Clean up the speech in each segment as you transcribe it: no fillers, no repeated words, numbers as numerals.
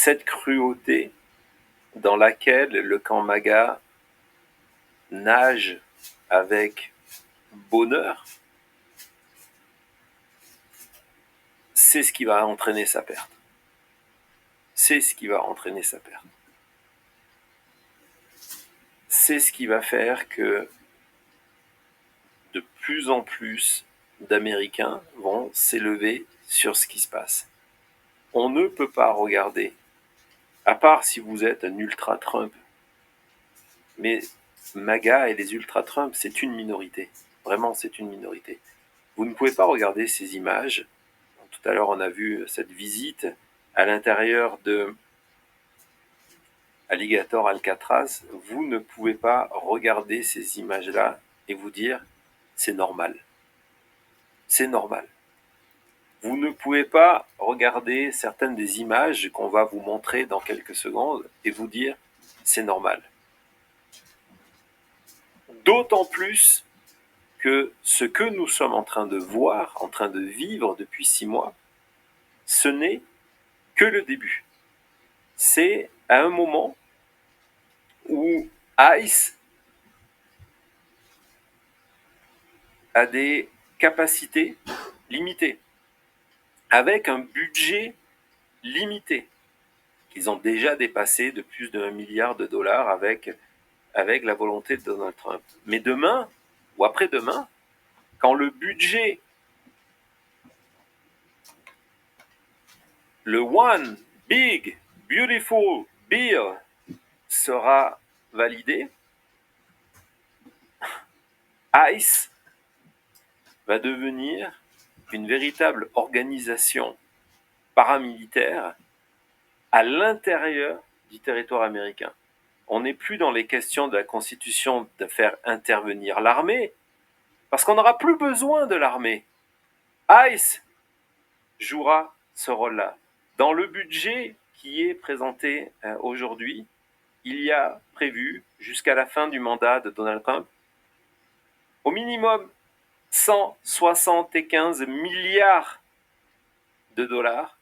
cette cruauté dans laquelle le camp MAGA nage avec bonheur, c'est ce qui va entraîner sa perte. C'est ce qui va entraîner sa perte. C'est ce qui va faire que de plus en plus d'Américains vont s'élever sur ce qui se passe. On ne peut pas regarder, à part si vous êtes un ultra-Trump, mais MAGA et les ultra-Trump, c'est une minorité. Vraiment, c'est une minorité. Vous ne pouvez pas regarder ces images. Tout à l'heure, on a vu cette visite à l'intérieur de Alligator Alcatraz. Vous ne pouvez pas regarder ces images-là et vous dire c'est normal. C'est normal. Vous ne pouvez pas regarder certaines des images qu'on va vous montrer dans quelques secondes et vous dire c'est normal. D'autant plus que ce que nous sommes en train de voir, en train de vivre depuis 6 mois, ce n'est que le début. C'est à un moment où ICE a des capacités limitées, avec un budget limité, qu'ils ont déjà dépassé de plus d'1 milliard de dollars avec la volonté de Donald Trump. Mais demain, ou après-demain, quand le budget, le One Big Beautiful Bill sera validé, ICE va devenir une véritable organisation paramilitaire à l'intérieur du territoire américain. On n'est plus dans les questions de la Constitution de faire intervenir l'armée, parce qu'on n'aura plus besoin de l'armée. ICE jouera ce rôle-là. Dans le budget qui est présenté aujourd'hui, il y a prévu, jusqu'à la fin du mandat de Donald Trump, au minimum 175 milliards de dollars,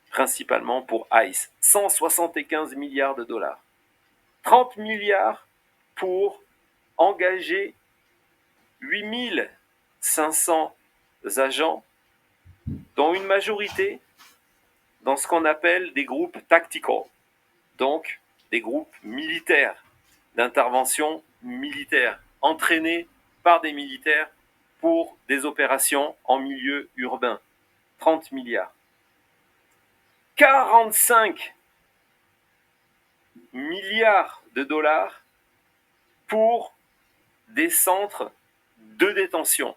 principalement pour ICE. 175 milliards de dollars. 30 milliards pour engager 8500 agents, dont une majorité dans ce qu'on appelle des groupes tactical, donc des groupes militaires, d'intervention militaire, entraînés par des militaires pour des opérations en milieu urbain. 30 milliards. 45 milliards de dollars pour des centres de détention.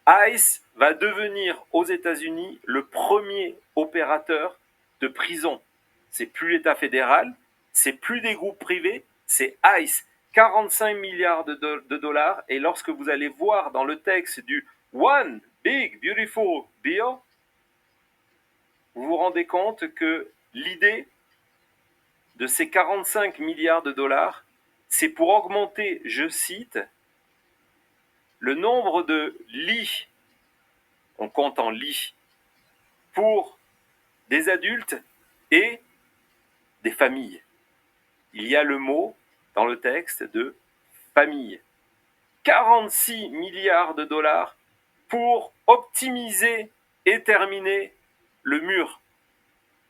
ICE va devenir aux États-Unis le premier opérateur de prison. C'est plus l'État fédéral, c'est plus des groupes privés, c'est ICE. 45 milliards de dollars. Et lorsque vous allez voir dans le texte du One Big Beautiful Bill, vous vous rendez compte que l'idée de ces 45 milliards de dollars, c'est pour augmenter, je cite, le nombre de lits, on compte en lits, pour des adultes et des familles. Il y a le mot dans le texte de famille. 46 milliards de dollars pour optimiser et terminer le mur.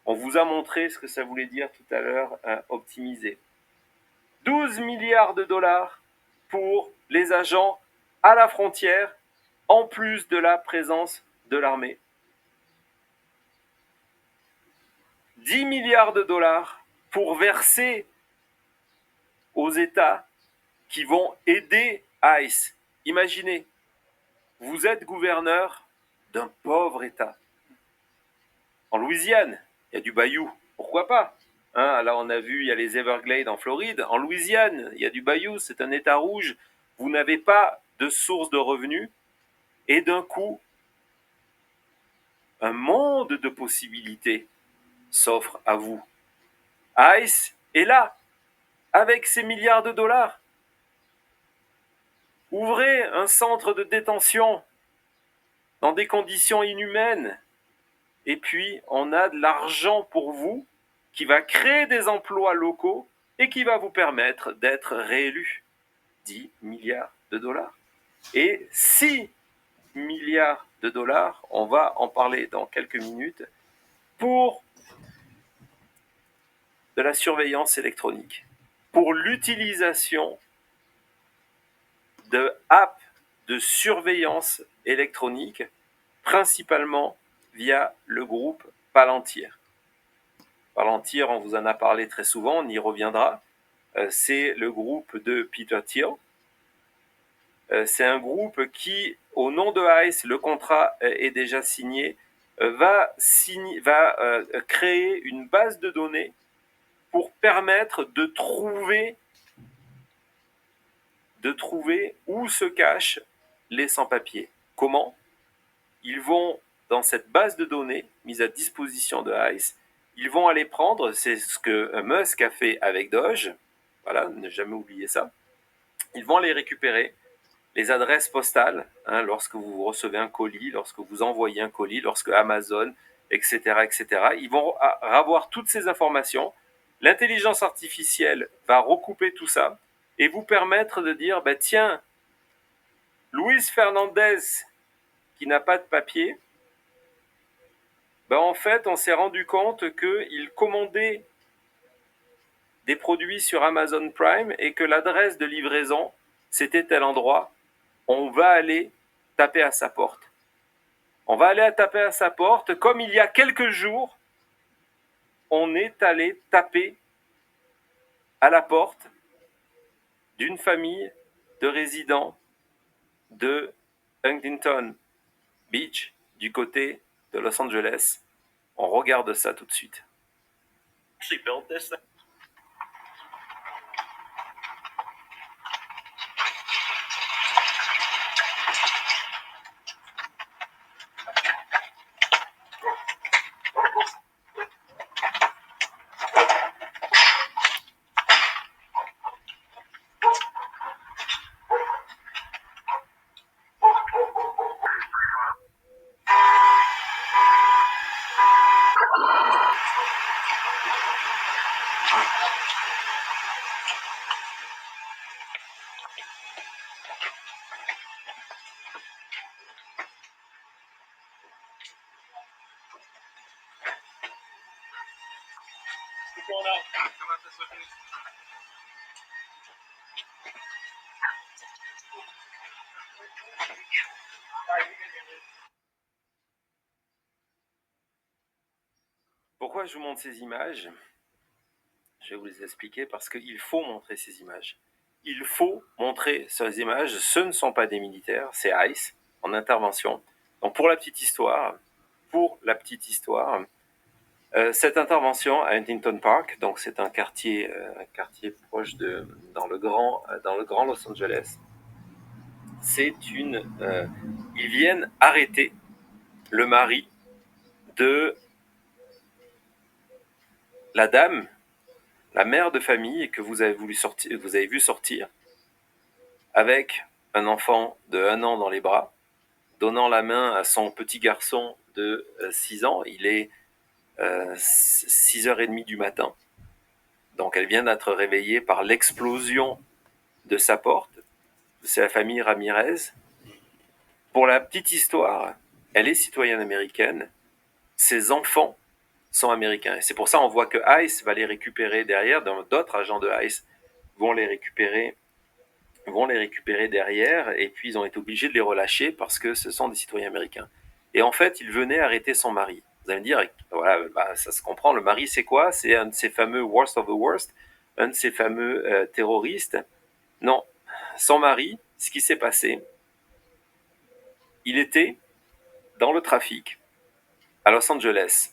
On vous a montré ce que ça voulait dire tout à l'heure, optimiser. 12 milliards de dollars pour les agents à la frontière, en plus de la présence de l'armée. 10 milliards de dollars pour verser aux États qui vont aider ICE. Imaginez, vous êtes gouverneur d'un pauvre État. En Louisiane, il y a du bayou, pourquoi pas, hein, là on a vu, il y a les Everglades en Floride. En Louisiane, il y a du bayou, c'est un État rouge. Vous n'avez pas de source de revenus. Et d'un coup, un monde de possibilités s'offre à vous. ICE est là, avec ses milliards de dollars. Ouvrez un centre de détention dans des conditions inhumaines. Et puis, on a de l'argent pour vous qui va créer des emplois locaux et qui va vous permettre d'être réélu. 10 milliards de dollars. Et 6 milliards de dollars, on va en parler dans quelques minutes, pour de la surveillance électronique, pour l'utilisation de apps de surveillance électronique, principalement via le groupe Palantir. Palantir, on vous en a parlé très souvent, on y reviendra. C'est le groupe de Peter Thiel. C'est un groupe qui, au nom de ICE, le contrat est déjà signé, va créer une base de données pour permettre de trouver où se cachent les sans-papiers. Comment? Ils vont, dans cette base de données mise à disposition de ICE, ils vont aller prendre, c'est ce que Musk a fait avec Doge, voilà, ne jamais oublier ça, ils vont aller récupérer les adresses postales, lorsque vous recevez un colis, lorsque vous envoyez un colis, lorsque Amazon, etc., etc. Ils vont avoir toutes ces informations. L'intelligence artificielle va recouper tout ça et vous permettre de dire, tiens, Luis Fernandez, qui n'a pas de papier, en fait, on s'est rendu compte qu'il commandait des produits sur Amazon Prime et que l'adresse de livraison, c'était tel endroit. On va aller taper à sa porte. On va aller taper à sa porte, comme il y a quelques jours, on est allé taper à la porte d'une famille de résidents de Huntington Beach, du côté de Los Angeles. On regarde ça tout de suite. Pourquoi je vous montre ces images? Je vais vous les expliquer parce qu'il faut montrer ces images. Il faut montrer ces images. Ce ne sont pas des militaires, c'est ICE en intervention. Donc pour la petite histoire, cette intervention à Huntington Park, donc c'est un quartier proche dans le grand Los Angeles. Ils viennent arrêter le mari de la dame, la mère de famille que vous avez vu sortir avec un enfant de 1 an dans les bras, donnant la main à son petit garçon de 6 ans. Il est 6h30 du matin. Donc elle vient d'être réveillée par l'explosion de sa porte. C'est la famille Ramirez. Pour la petite histoire, elle est citoyenne américaine. Ses enfants sont américains. Et c'est pour ça qu'on voit que ICE va les récupérer derrière. D'autres agents de ICE vont les récupérer derrière. Et puis ils ont été obligés de les relâcher parce que ce sont des citoyens américains. Et en fait, ils venaient arrêter son mari. Vous allez me dire, voilà, ça se comprend. Le mari, c'est quoi? C'est un de ces fameux worst of the worst, un de ces fameux terroristes. Non, son mari, ce qui s'est passé, il était dans le trafic à Los Angeles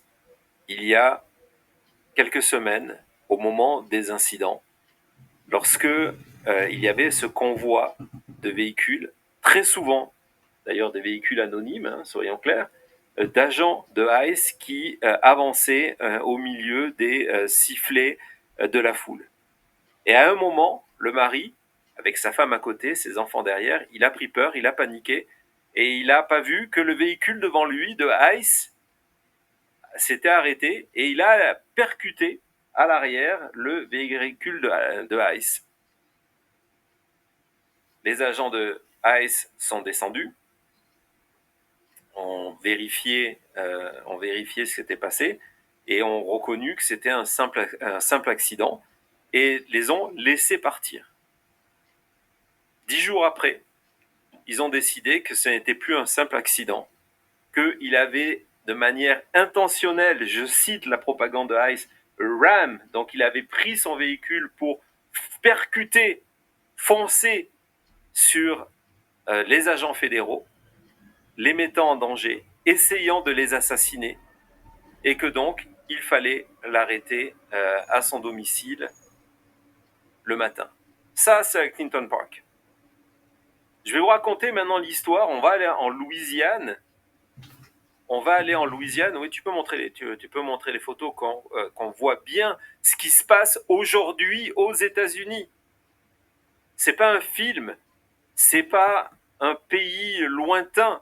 il y a quelques semaines, au moment des incidents, lorsque il y avait ce convoi de véhicules, très souvent, d'ailleurs des véhicules anonymes, soyons clairs, d'agents de ICE qui avançaient au milieu des sifflets de la foule. Et à un moment, le mari, avec sa femme à côté, ses enfants derrière, il a pris peur, il a paniqué, et il n'a pas vu que le véhicule devant lui de ICE s'était arrêté, et il a percuté à l'arrière le véhicule de ICE. Les agents de ICE sont descendus, ont vérifié ce qui s'était passé et ont reconnu que c'était un simple accident et les ont laissés partir. 10 jours après, ils ont décidé que ce n'était plus un simple accident, qu'il avait de manière intentionnelle, je cite la propagande de ICE, ram, donc il avait pris son véhicule pour percuter, foncer sur les agents fédéraux, les mettant en danger, essayant de les assassiner, et que donc il fallait l'arrêter à son domicile le matin. Ça, c'est à Clinton Park. Je vais vous raconter maintenant l'histoire. On va aller en Louisiane. Oui, tu peux montrer les photos qu'on voit bien ce qui se passe aujourd'hui aux États-Unis. C'est pas un film, c'est pas un pays lointain.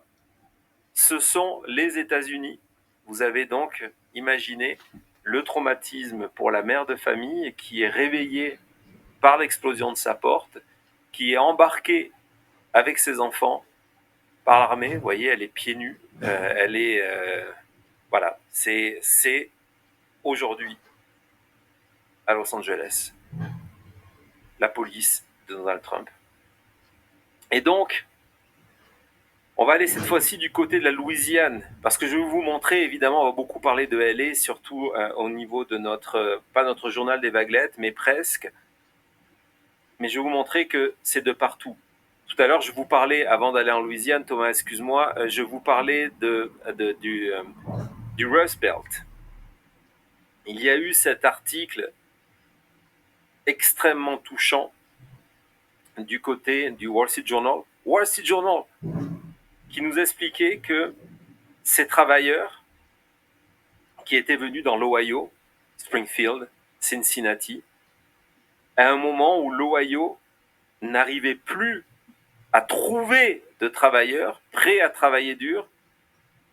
Ce sont les États-Unis. Vous avez donc imaginé le traumatisme pour la mère de famille qui est réveillée par l'explosion de sa porte, qui est embarquée avec ses enfants par l'armée. Vous voyez, elle est pieds nus. Voilà, c'est aujourd'hui à Los Angeles, la police de Donald Trump. Et donc, on va aller cette fois-ci du côté de la Louisiane, parce que je vais vous montrer, évidemment, on va beaucoup parler de LA, surtout au niveau de pas notre journal des vaguelettes, mais presque. Mais je vais vous montrer que c'est de partout. Tout à l'heure, je vous parlais, avant d'aller en Louisiane, Thomas, excuse-moi, je vous parlais du Rust Belt. Il y a eu cet article extrêmement touchant du côté du Wall Street Journal, qui nous expliquait que ces travailleurs qui étaient venus dans l'Ohio, Springfield, Cincinnati, à un moment où l'Ohio n'arrivait plus à trouver de travailleurs prêts à travailler dur,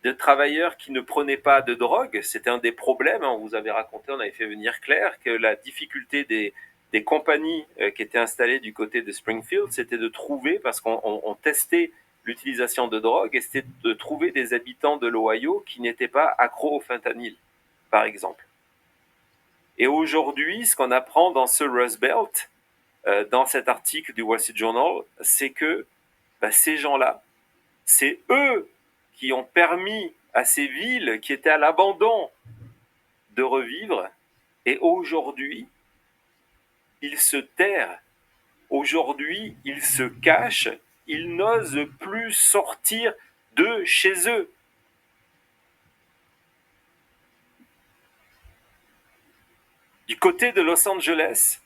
de travailleurs qui ne prenaient pas de drogue. C'était un des problèmes, on vous avait raconté, on avait fait venir Claire, que la difficulté des compagnies qui étaient installées du côté de Springfield, c'était de trouver, parce qu'on testait l'utilisation de drogue, et c'était de trouver des habitants de l'Ohio qui n'étaient pas accros au fentanyl, par exemple. Et aujourd'hui, ce qu'on apprend dans ce Rust Belt, dans cet article du Wall Street Journal, c'est que ces gens-là, c'est eux qui ont permis à ces villes qui étaient à l'abandon de revivre. Et aujourd'hui, ils se terrent. Aujourd'hui, ils se cachent. Ils n'osent plus sortir de chez eux. Du côté de Los Angeles,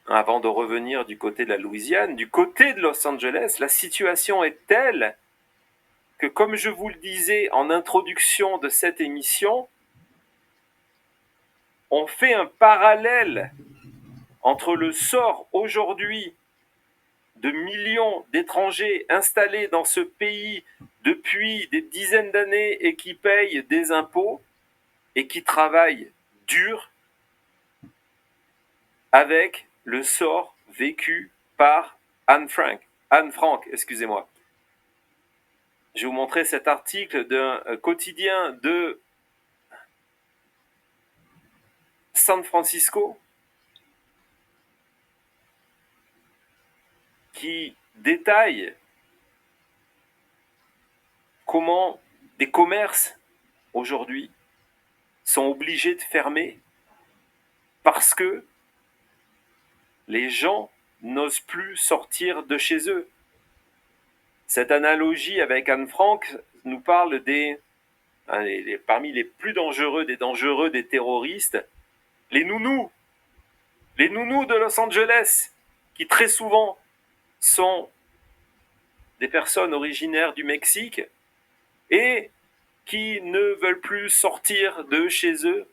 avant de revenir du côté de la Louisiane, du côté de Los Angeles, la situation est telle que, comme je vous le disais en introduction de cette émission, on fait un parallèle entre le sort aujourd'hui de millions d'étrangers installés dans ce pays depuis des dizaines d'années et qui payent des impôts et qui travaillent dur, avec le sort vécu par Anne Frank. Je vais vous montrer cet article d'un quotidien de San Francisco qui détaille comment des commerces aujourd'hui sont obligés de fermer parce que les gens n'osent plus sortir de chez eux. Cette analogie avec Anne Frank nous parle parmi les plus dangereux des terroristes, les nounous de Los Angeles, qui très souvent sont des personnes originaires du Mexique et qui ne veulent plus sortir de chez eux,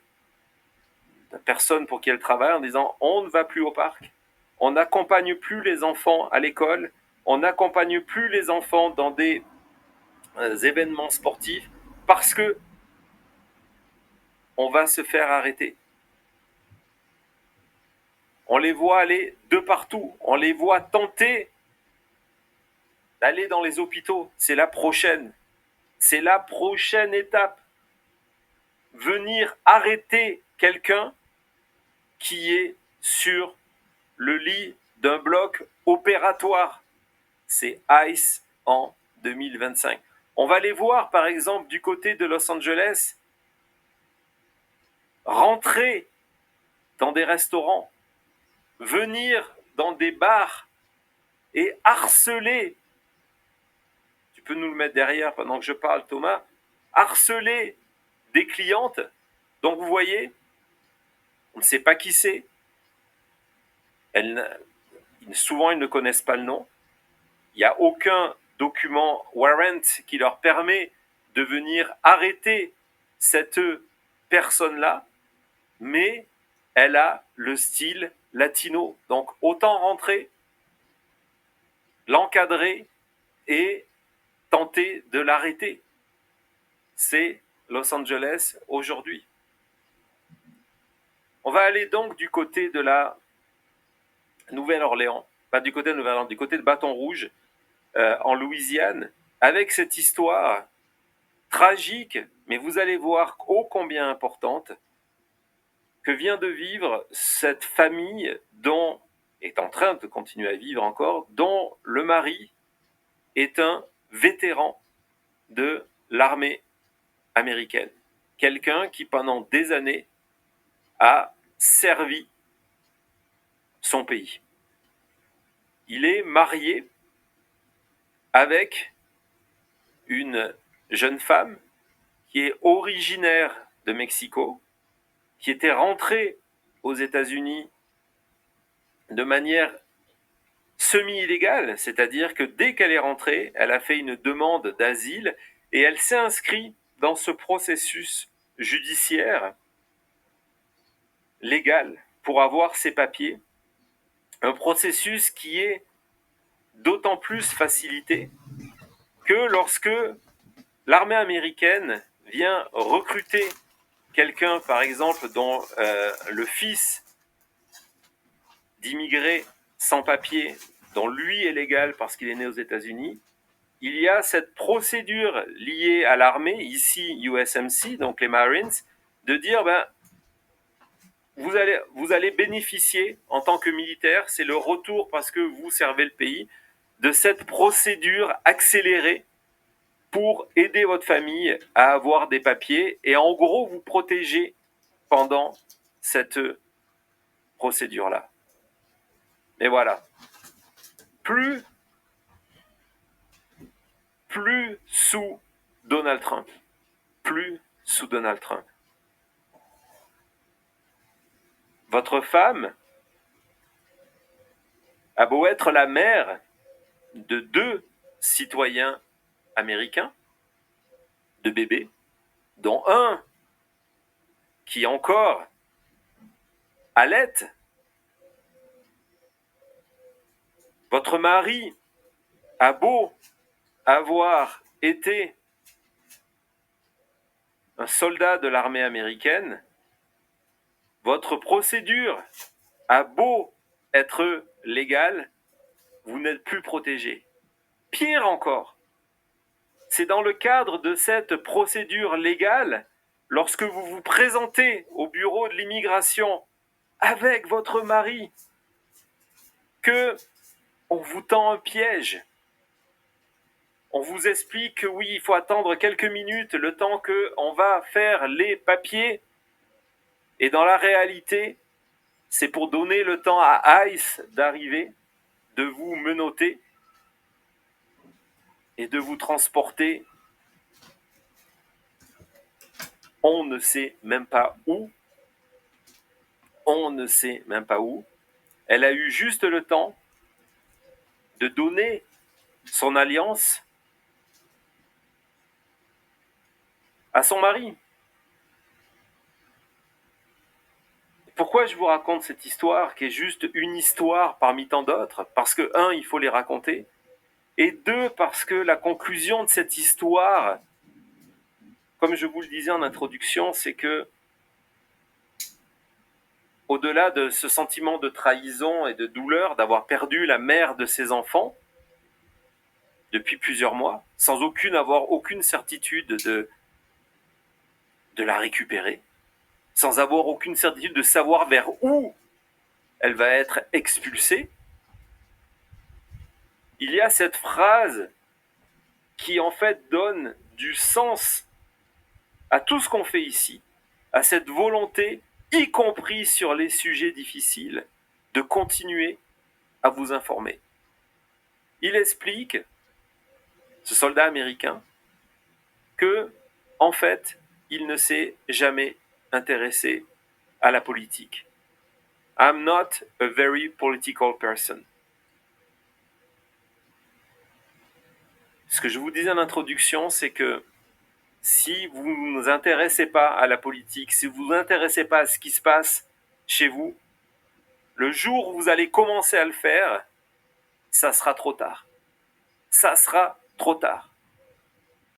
la personne pour qui elles travaillent, en disant on ne va plus au parc, on n'accompagne plus les enfants à l'école, on n'accompagne plus les enfants dans des événements sportifs parce que on va se faire arrêter. On les voit aller de partout. On les voit tenter d'aller dans les hôpitaux. C'est la prochaine. C'est la prochaine étape. Venir arrêter quelqu'un qui est sur le lit d'un bloc opératoire. C'est ICE en 2025. On va les voir, par exemple, du côté de Los Angeles, rentrer dans des restaurants, venir dans des bars et harceler, tu peux nous le mettre derrière pendant que je parle, Thomas, harceler des clientes. Donc vous voyez, on ne sait pas qui c'est. Souvent, ils ne connaissent pas le nom. Il n'y a aucun document warrant qui leur permet de venir arrêter cette personne-là, mais elle a le style latino. Donc autant rentrer, l'encadrer et tenter de l'arrêter. C'est Los Angeles aujourd'hui. On va aller donc du côté de la Nouvelle-Orléans, pas du côté de Nouvelle-Orléans, du côté de Bâton Rouge, en Louisiane, avec cette histoire tragique, mais vous allez voir ô combien importante, que vient de vivre cette famille dont est en train de continuer à vivre encore, dont le mari est un vétéran de l'armée américaine. Quelqu'un qui pendant des années a servi son pays. Il est marié avec une jeune femme qui est originaire de Mexico, qui était rentrée aux États-Unis de manière semi-illégale, c'est-à-dire que dès qu'elle est rentrée, elle a fait une demande d'asile et elle s'est inscrite dans ce processus judiciaire légal pour avoir ses papiers, un processus qui est d'autant plus facilité que lorsque l'armée américaine vient recruter quelqu'un, par exemple, dont le fils d'immigrés sans papier, dont lui est légal parce qu'il est né aux États-Unis, il y a cette procédure liée à l'armée, ici USMC, donc les Marines, de dire vous allez bénéficier en tant que militaire, c'est le retour parce que vous servez le pays, de cette procédure accélérée pour aider votre famille à avoir des papiers et en gros vous protéger pendant cette procédure-là. Et voilà. Plus sous Donald Trump. Plus sous Donald Trump. Votre femme a beau être la mère de 2 citoyens américains, de bébés, dont un qui encore allait. Votre mari a beau avoir été un soldat de l'armée américaine, votre procédure a beau être légale, vous n'êtes plus protégé. Pire encore, c'est dans le cadre de cette procédure légale, lorsque vous vous présentez au bureau de l'immigration avec votre mari, que on vous tend un piège. On vous explique que oui, il faut attendre quelques minutes, le temps qu'on va faire les papiers. Et dans la réalité, c'est pour donner le temps à ICE d'arriver, de vous menotter et de vous transporter. On ne sait même pas où. On ne sait même pas où. Elle a eu juste le temps de donner son alliance à son mari. Pourquoi je vous raconte cette histoire qui est juste une histoire parmi tant d'autres? Parce que, un, il faut les raconter. Et deux, parce que la conclusion de cette histoire, comme je vous le disais en introduction, c'est que au-delà de ce sentiment de trahison et de douleur d'avoir perdu la mère de ses enfants depuis plusieurs mois, sans avoir aucune certitude de la récupérer, sans avoir aucune certitude de savoir vers où elle va être expulsée, il y a cette phrase qui en fait donne du sens à tout ce qu'on fait ici, à cette volonté, y compris sur les sujets difficiles, de continuer à vous informer. Il explique, ce soldat américain, que, en fait, il ne s'est jamais intéressé à la politique. I'm not a very political person. Ce que je vous disais en introduction, c'est que si vous ne vous intéressez pas à la politique, si vous ne vous intéressez pas à ce qui se passe chez vous, le jour où vous allez commencer à le faire, ça sera trop tard. Ça sera trop tard.